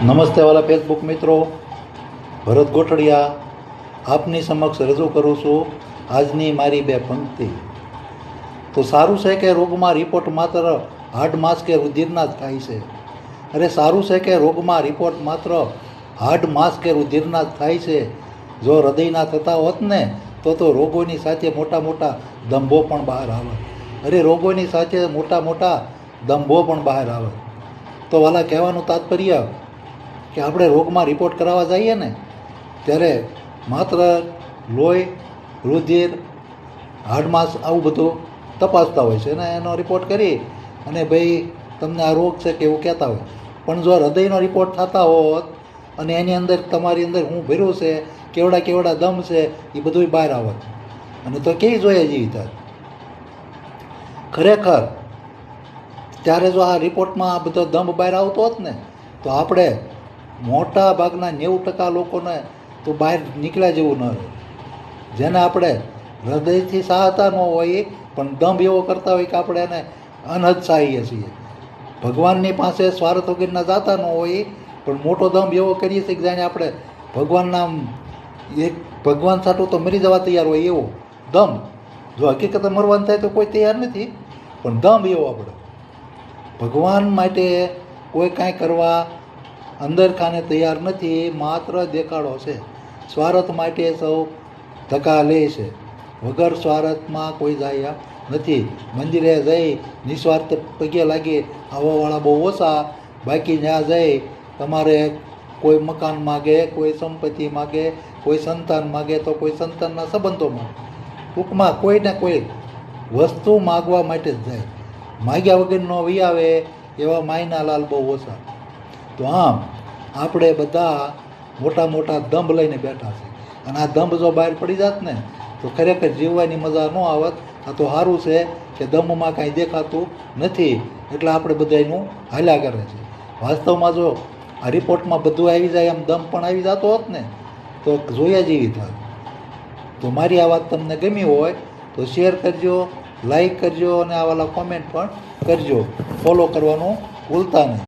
નમસ્તે વાલા ફેસબુક મિત્રો, ભરત ગોઠડિયા આપની સમક્ષ રજૂ કરું છું આજની મારી બે પંક્તિ. તો સારું છે કે રોગમાં રિપોર્ટ માત્ર હાડ માંસ કે રુધિરના જ થાય છે. અરે સારું છે કે રોગમાં રિપોર્ટ માત્ર હાડ માંસ કે રુધિરના જ થાય છે. જો હૃદયના થતા હોત ને તો રોગોની સાથે મોટા મોટા દંભો પણ બહાર આવે. અરે રોગોની સાથે મોટા મોટા દંભો પણ બહાર આવે. તો વાલા કહેવાનું તાત્પર્ય કે આપણે રોગમાં રિપોર્ટ કરાવવા જઈએ ને ત્યારે માત્ર લોહી, રુધિર, હાડમાંસ આવું બધું તપાસતા હોય છે ને એનો રિપોર્ટ કરી અને ભાઈ તમને આ રોગ છે કે એવું કહેતા હોય. પણ જો હૃદયનો રિપોર્ટ થતા હોત અને એની અંદર તમારી અંદર હું ભર્યું છે, કેવડા કેવડા દમ છે, એ બધું બહાર આવત અને તો કેવી જોઈએ જેવી થાય ખરેખર. ત્યારે જો આ રિપોર્ટમાં આ બધો દમ બહાર આવતો હોત ને તો આપણે મોટા ભાગના 90% લોકોને તો બહાર નીકળ્યા જેવું ન રહે. જેને આપણે હૃદયથી સહાતા ન હોય પણ દંભ એવો કરતા હોય કે આપણે એને અનહદ સહાઈએ છીએ. ભગવાનની પાસે સ્વાર્થ વગરના જાતા ન હોય પણ મોટો દંભ એવો કરીએ છીએ કે જાણે આપણે ભગવાનના એક ભગવાન સાટું તો મરી જવા તૈયાર હોય એવો દંભ. જો હકીકતે મરવાનું થાય તો કોઈ તૈયાર નથી, પણ દંભ એવો આપણે ભગવાન માટે કોઈ કાંઈ કરવા અંદર ખાને તૈયાર નથી. માત્ર દેખાડો છે. સ્વાર્થ માટે સૌ ધક્કા લે છે, વગર સ્વાર્થમાં કોઈ જાય નથી. મંદિરે જઈ નિસ્વાર્થ પગે લાગી આવવાવાળા બહુ ઓછા. બાકી જ્યાં જઈ તમારે કોઈ મકાન માગે, કોઈ સંપત્તિ માગે, કોઈ સંતાન માગે તો કોઈ સંતાનના સંબંધો માગે. ટૂંકમાં કોઈને કોઈ વસ્તુ માગવા માટે જ જાય. માગ્યા વગરનો વી આવે એવા માયના લાલ બહુ ઓછા. તો આમ આપણે બધા મોટા મોટા દંભ લઈને બેઠા છે અને આ દંભ જો બહાર પડી જાત ને તો ખરેખર જીવવાની મજા ન આવત. આ તો સારું છે કે દંભમાં કાંઈ દેખાતું નથી એટલે આપણે બધા એનું હાલ્યા કરે છે. વાસ્તવમાં જો આ રિપોર્ટમાં બધું આવી જાય એમ દમ પણ આવી જતો હોત ને તો જોયા જેવી થાય. તો મારી આ વાત તમને ગમી હોય તો શેર કરજો, લાઈક કરજો અને આ વાલા કોમેન્ટ પણ કરજો. ફોલો કરવાનું ભૂલતા નહીં.